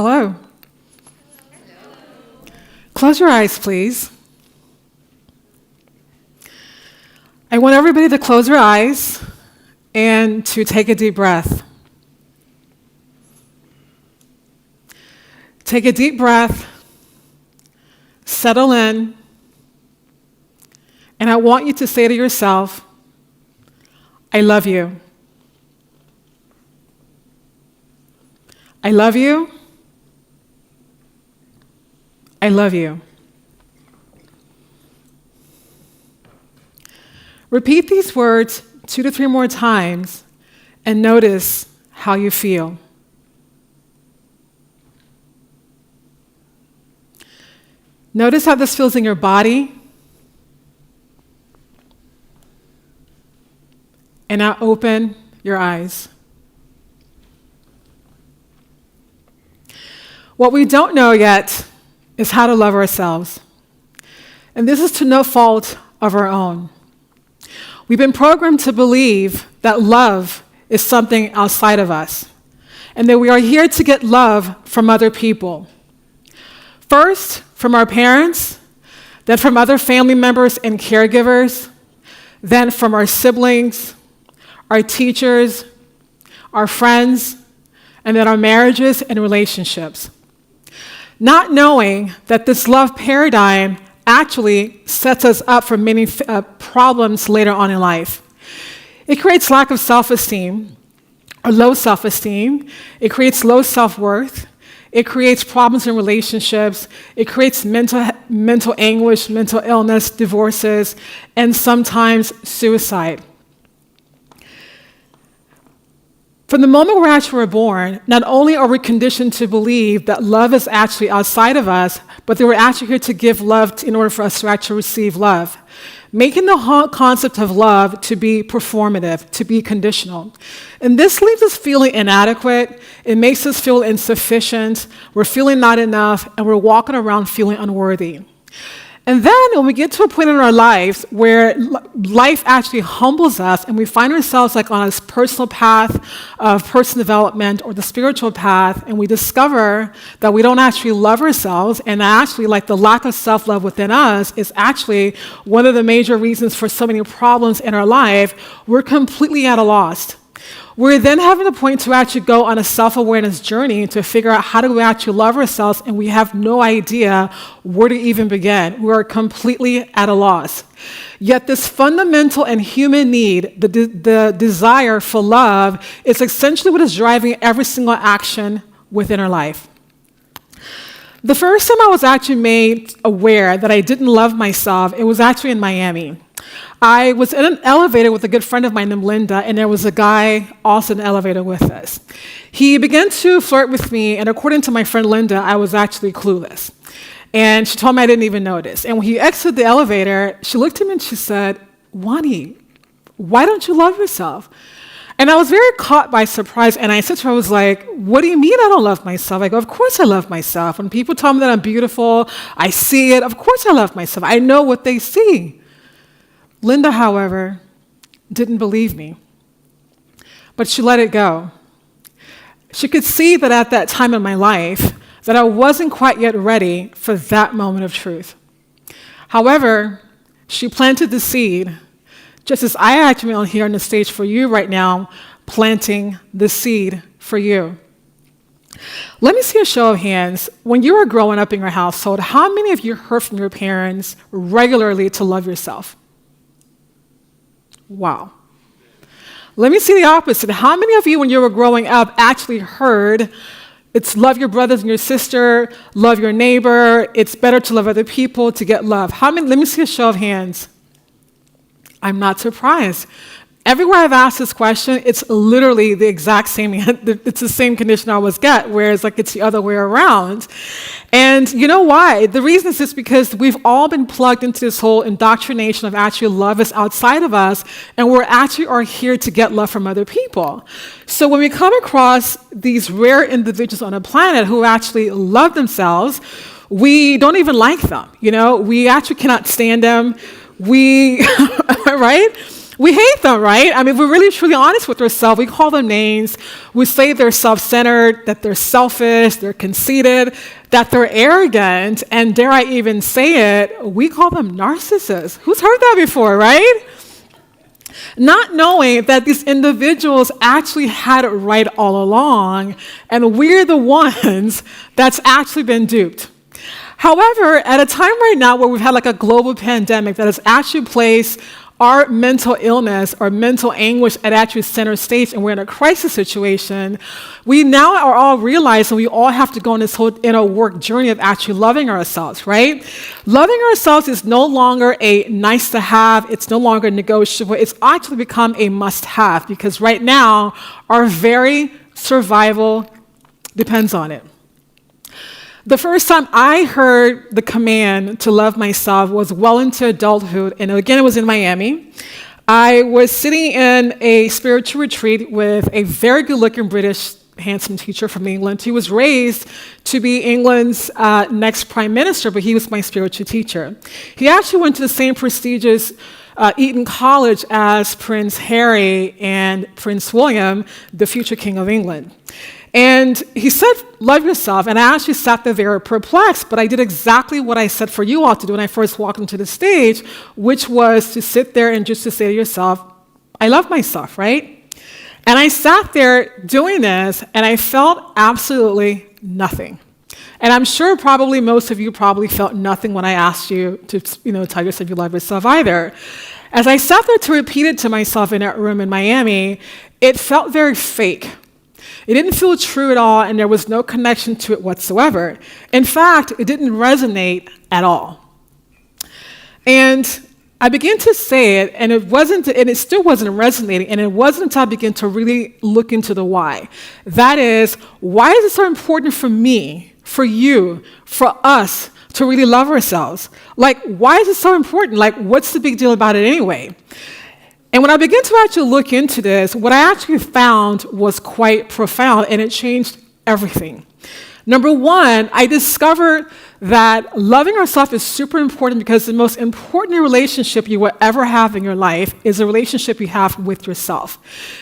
Hello. Close your eyes, please. I want everybody to close your eyes and to take a deep breath. Take a deep breath, settle in, and I want you to say to yourself, I love you. I love you. I love you. Repeat these words 2 to 3 more times and notice how you feel. Notice how this feels in your body. And now open your eyes. What we don't know yet is how to love ourselves. And this is to no fault of our own. We've been programmed to believe that love is something outside of us, and that we are here to get love from other people. First, from our parents, then from other family members and caregivers, then from our siblings, our teachers, our friends, and then our marriages and relationships. Not knowing that this love paradigm actually sets us up for many problems later on in life. It creates lack of self-esteem, or low self-esteem. It creates low self-worth. It creates problems in relationships. It creates mental anguish, mental illness, divorces, and sometimes suicide. From the moment we're actually born, not only are we conditioned to believe that love is actually outside of us, but that we're actually here to give love in order for us to actually receive love. Making the whole concept of love to be performative, to be conditional. And this leaves us feeling inadequate. It makes us feel insufficient. We're feeling not enough, and we're walking around feeling unworthy. And then when we get to a point in our lives where life actually humbles us and we find ourselves like on a personal path of personal development or the spiritual path, and we discover that we don't actually love ourselves, and actually like the lack of self-love within us is actually one of the major reasons for so many problems in our life, we're completely at a loss. We're then having a point to actually go on a self-awareness journey to figure out how do we actually love ourselves, and we have no idea where to even begin. We're completely at a loss. Yet this fundamental and human need, the desire for love, is essentially what is driving every single action within our life. The first time I was actually made aware that I didn't love myself, it was actually in Miami. I was in an elevator with a good friend of mine named Linda, and there was a guy also in the elevator with us. He began to flirt with me, and according to my friend Linda, I was actually clueless. And she told me I didn't even notice. And when he exited the elevator, she looked at me and she said, "Wani, why don't you love yourself?" And I was very caught by surprise, and I said to her, I was like, "What do you mean I don't love myself?" I go, "Of course I love myself. When people tell me that I'm beautiful, I see it. Of course I love myself. I know what they see." Linda, however, didn't believe me, but she let it go. She could see that at that time in my life that I wasn't quite yet ready for that moment of truth. However, she planted the seed, just as I actually am here on the stage for you right now, planting the seed for you. Let me see a show of hands. When you were growing up in your household, how many of you heard from your parents regularly to love yourself? Wow. Let me see the opposite. How many of you, when you were growing up, actually heard it's love your brothers and your sister, love your neighbor, it's better to love other people to get love? How many? Let me see a show of hands. I'm not surprised. Everywhere I've asked this question, it's literally the exact same, it's the same condition I always get, whereas like it's the other way around. And you know why? The reason is just because we've all been plugged into this whole indoctrination of actually love is outside of us, and we're actually are here to get love from other people. So when we come across these rare individuals on the planet who actually love themselves, we don't even like them, you know? We actually cannot stand them. Right? We hate them, right? I mean, if we're really truly honest with ourselves, we call them names. We say they're self-centered, that they're selfish, they're conceited, that they're arrogant, and dare I even say it, we call them narcissists. Who's heard that before, right? Not knowing that these individuals actually had it right all along, and we're the ones that's actually been duped. However, at a time right now where we've had like a global pandemic that has actually placed our mental illness or mental anguish at actually center stage, and we're in a crisis situation, we now are all realizing we all have to go on this whole inner work journey of actually loving ourselves, right? Loving ourselves is no longer a nice to have, it's no longer negotiable, it's actually become a must have, because right now our very survival depends on it. The first time I heard the command to love myself was well into adulthood, and again, it was in Miami. I was sitting in a spiritual retreat with a very good-looking British handsome teacher from England. He was raised to be England's next prime minister, but he was my spiritual teacher. He actually went to the same prestigious Eton College as Prince Harry and Prince William, the future King of England. And he said, love yourself. And I actually sat there very perplexed, but I did exactly what I said for you all to do when I first walked into the stage, which was to sit there and just to say to yourself, I love myself, right? And I sat there doing this, and I felt absolutely nothing. And I'm sure probably most of you probably felt nothing when I asked you to, tell yourself you love yourself either. As I sat there to repeat it to myself in that room in Miami, it felt very fake. It didn't feel true at all, and there was no connection to it whatsoever. In fact, it didn't resonate at all. And I began to say it, and it still wasn't resonating, and it wasn't until I began to really look into the why. That is, why is it so important for me, for you, for us to really love ourselves? Like, why is it so important? Like, what's the big deal about it anyway? And when I began to actually look into this, what I actually found was quite profound, and it changed everything. Number one, I discovered that loving ourselves is super important because the most important relationship you will ever have in your life is a relationship you have with yourself.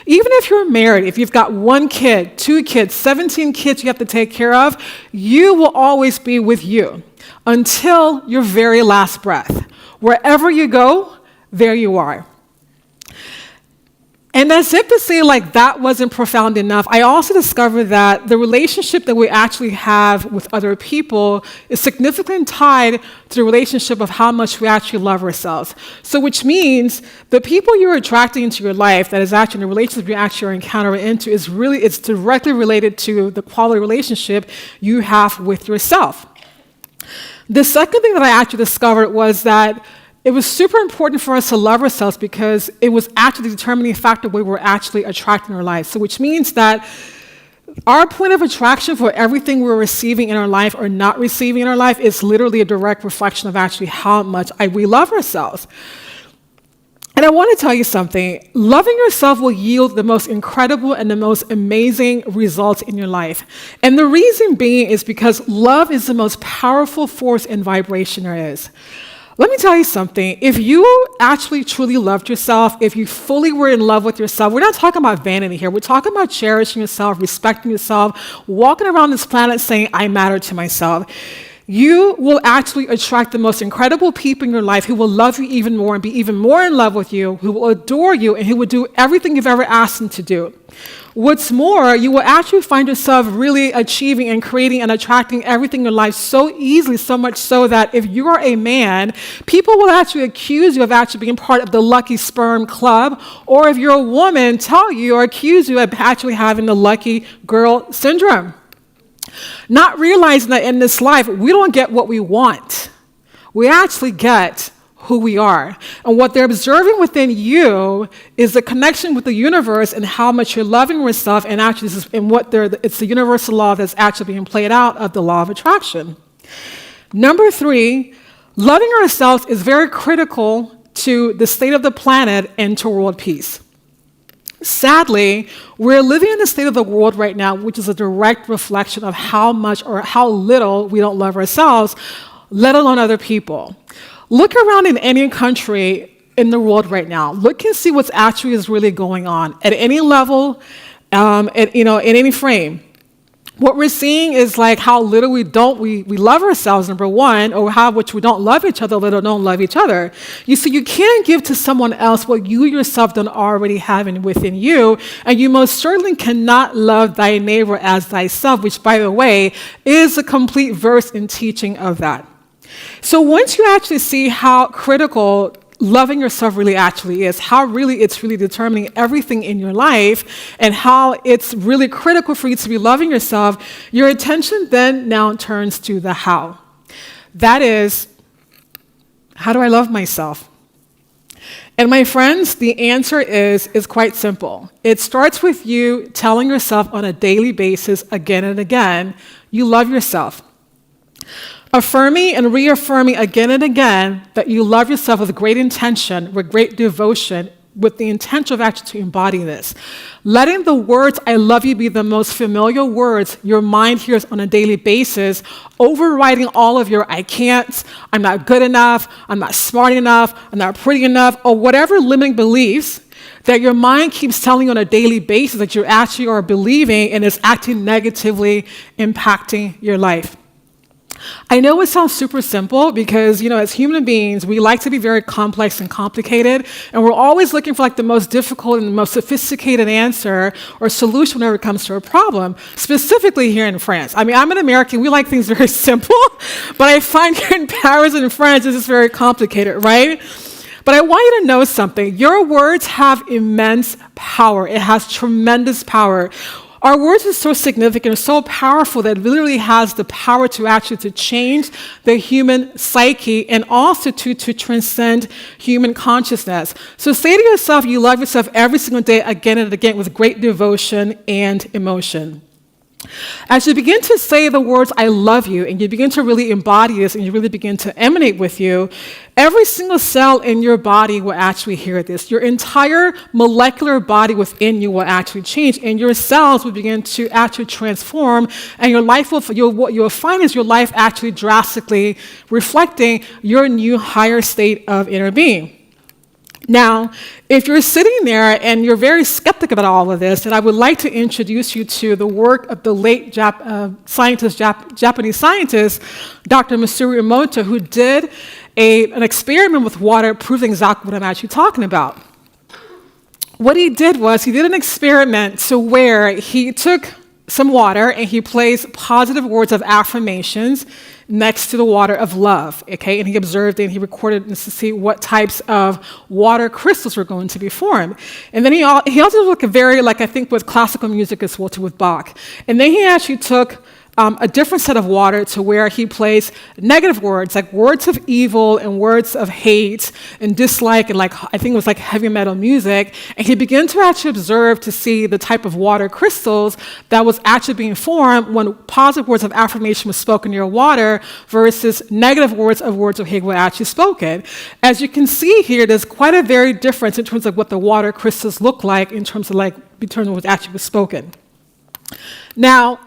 Even if you're married, if you've got 1 kid, 2 kids, 17 kids you have to take care of, you will always be with you until your very last breath. Wherever you go, there you are. And as if to say like that wasn't profound enough, I also discovered that the relationship that we actually have with other people is significantly tied to the relationship of how much we actually love ourselves. So which means the people you're attracting into your life that is actually the relationship you actually are encountering into it's directly related to the quality relationship you have with yourself. The second thing that I actually discovered was that it was super important for us to love ourselves because it was actually the determining factor we were actually attracting in our lives. So which means that our point of attraction for everything we're receiving in our life or not receiving in our life is literally a direct reflection of actually how much we love ourselves. And I want to tell you something. Loving yourself will yield the most incredible and the most amazing results in your life. And the reason being is because love is the most powerful force and vibration there is. Let me tell you something. If you actually truly loved yourself, if you fully were in love with yourself, we're not talking about vanity here. We're talking about cherishing yourself, respecting yourself, walking around this planet saying, I matter to myself. You will actually attract the most incredible people in your life who will love you even more and be even more in love with you, who will adore you, and who will do everything you've ever asked them to do. What's more, you will actually find yourself really achieving and creating and attracting everything in your life so easily, so much so that if you are a man, people will actually accuse you of actually being part of the lucky sperm club, or if you're a woman, tell you or accuse you of actually having the lucky girl syndrome. Not realizing that in this life, we don't get what we want. We actually get who we are. And what they're observing within you is the connection with the universe and how much you're loving yourself, and actually it's the universal law that's actually being played out of the law of attraction. Number 3, loving ourselves is very critical to the state of the planet and to world peace. Sadly, we're living in a state of the world right now which is a direct reflection of how much or how little we don't love ourselves, let alone other people. Look around in any country, in the world right now. Look and see what's actually is really going on at any level, in any frame. What we're seeing is like how little we love ourselves, number one, or how much we don't love each other, little don't love each other. You see, you can't give to someone else what you yourself don't already have within you, and you most certainly cannot love thy neighbor as thyself, which, by the way, is a complete verse in teaching of that. So once you actually see how critical loving yourself really actually is, how really it's really determining everything in your life, and how it's really critical for you to be loving yourself, your attention then now turns to the how. That is, how do I love myself? And my friends, the answer is quite simple. It starts with you telling yourself on a daily basis, again and again, you love yourself. Affirming and reaffirming again and again that you love yourself with great intention, with great devotion, with the intention of actually to embody this. Letting the words, I love you, be the most familiar words your mind hears on a daily basis, overriding all of your I can't, I'm not good enough, I'm not smart enough, I'm not pretty enough, or whatever limiting beliefs that your mind keeps telling you on a daily basis that you actually are believing and is acting negatively impacting your life. I know it sounds super simple because, as human beings, we like to be very complex and complicated, and we're always looking for like the most difficult and the most sophisticated answer or solution whenever it comes to a problem, specifically here in France. I mean, I'm an American, we like things very simple, but I find here in Paris and in France, this is very complicated, right? But I want you to know something. Your words have immense power. It has tremendous power. Our words are so significant, so powerful that it literally has the power to actually to change the human psyche and also to transcend human consciousness. So say to yourself, you love yourself every single day again and again with great devotion and emotion. As you begin to say the words, I love you, and you begin to really embody this and you really begin to emanate with you, every single cell in your body will actually hear this. Your entire molecular body within you will actually change, and your cells will begin to actually transform, and your life what you'll find is your life actually drastically reflecting your new higher state of inner being. Now, if you're sitting there and you're very skeptical about all of this, then I would like to introduce you to the work of the late Japanese scientist, Dr. Masaru Emoto, who did an experiment with water proving exactly what I'm actually talking about. What he did was he did an experiment to where he took some water and he placed positive words of affirmations next to the water of love, okay? And he observed and he recorded to see what types of water crystals were going to be formed. And then he also looked I think with classical music as well, too, with Bach. And then he actually took a different set of water to where he placed negative words, like words of evil and words of hate and dislike, and I think it was heavy metal music. And he began to actually observe to see the type of water crystals that was actually being formed when positive words of affirmation was spoken near water versus negative words of hate were actually spoken. As you can see here, there's quite a very difference in terms of what the water crystals look like in terms of what actually was spoken. Now,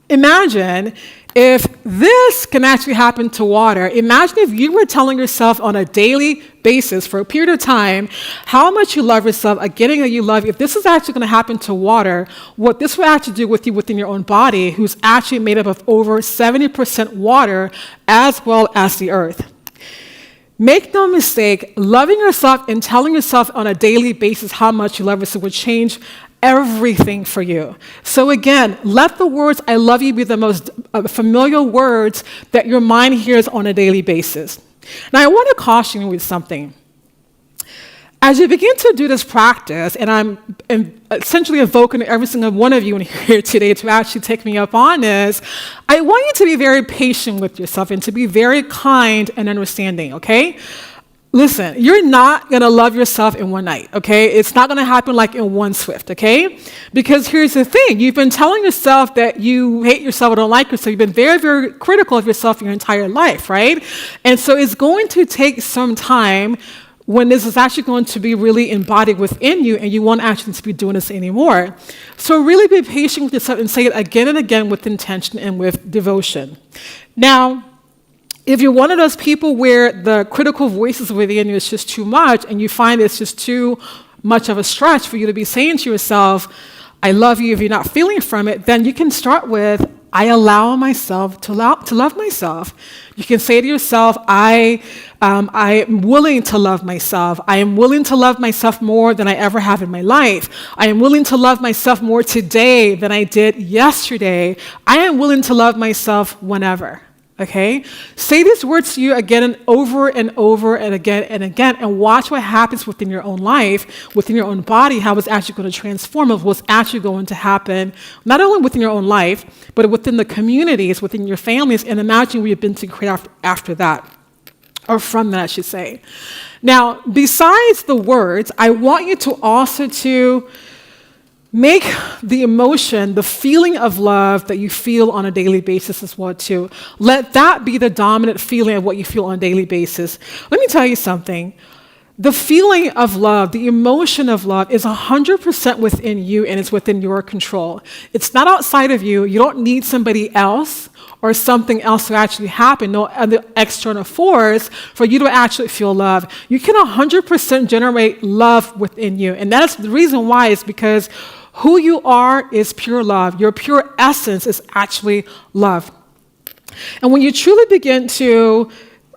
imagine if this can actually happen to water. Imagine if you were telling yourself on a daily basis for a period of time how much you love yourself, getting that you love you. If this is actually going to happen to water, what this will actually do with you within your own body, who's actually made up of over 70% water as well as the earth. Make no mistake, loving yourself and telling yourself on a daily basis how much you love yourself will change everything for you. So again, let the words I love you be the most familiar words that your mind hears on a daily basis. Now I want to caution you with something. As you begin to do this practice, and I'm essentially invoking every single one of you in here today to actually take me up on this, I want you to be very patient with yourself and to be very kind and understanding, okay? Listen, you're not going to love yourself in one night, okay? It's not going to happen in one swift, okay? Because here's the thing. You've been telling yourself that you hate yourself or don't like yourself. You've been very, very critical of yourself your entire life, right? And so it's going to take some time when this is actually going to be really embodied within you and you won't actually be doing this anymore. So really be patient with yourself and say it again and again with intention and with devotion. Now, If you're one of those people where the critical voices within you is just too much and you find it's just too much of a stretch for you to be saying to yourself, I love you, if you're not feeling from it, then you can start with, I allow myself to love myself. You can say to yourself, I am willing to love myself. I am willing to love myself more than I ever have in my life. I am willing to love myself more today than I did yesterday. I am willing to love myself whenever. Okay? Say these words to you again and over and again, and watch what happens within your own life, within your own body, how it's actually going to transform, of what's actually going to happen, not only within your own life, but within the communities, within your families, and imagine where you've been to create after that, or from that, I should say. Now, besides the words, I want you to also to make the emotion, the feeling of love that you feel on a daily basis as well too. Let that be the dominant feeling of what you feel on a daily basis. Let me tell you something. The feeling of love, the emotion of love is 100% within you, and it's within your control. It's not outside of you. You don't need somebody else or something else to actually happen, no other external force for you to actually feel love. You can 100% generate love within you. And that's the reason why, is because who you are is pure love. Your pure essence is actually love. And when you truly begin to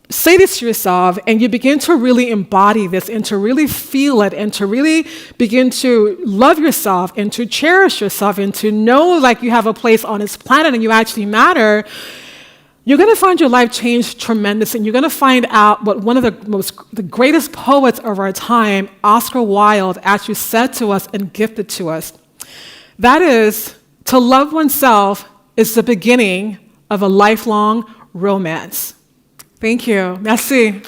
say this to yourself and you begin to really embody this and to really feel it and to really begin to love yourself and to cherish yourself and to know like you have a place on this planet and you actually matter, you're going to find your life change tremendously, and you're going to find out what one of the greatest poets of our time, Oscar Wilde, actually said to us and gifted to us. That is, to love oneself is the beginning of a lifelong romance. Thank you. Merci.